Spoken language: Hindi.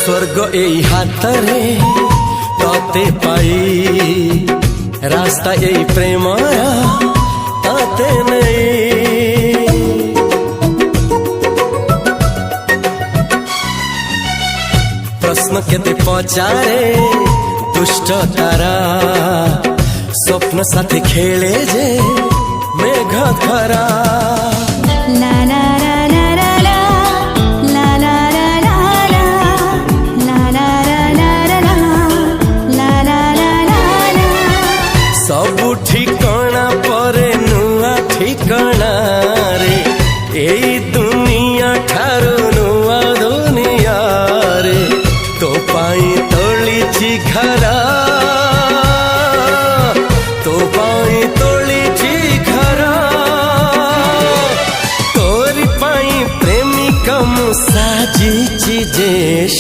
स्वर्ग एई हातरे तते पाई रास्ता एई प्रेमया तते नहीं। प्रश्न केते पचारे दुष्ट तारा स्वप्न साथी खेले जे मेघ खरा। ला ला ला ला ला ला ला ला ला ला ला ला ला ला। सबु ठिकाना परे नुआ ठिकाना रे एई दुनिया ठारू नुआ दुनिया रे। तो पाई तोलिछि घरा तो पाई तोलिछि घरा तोरी पाई प्रेमिका मु साजिछि जे।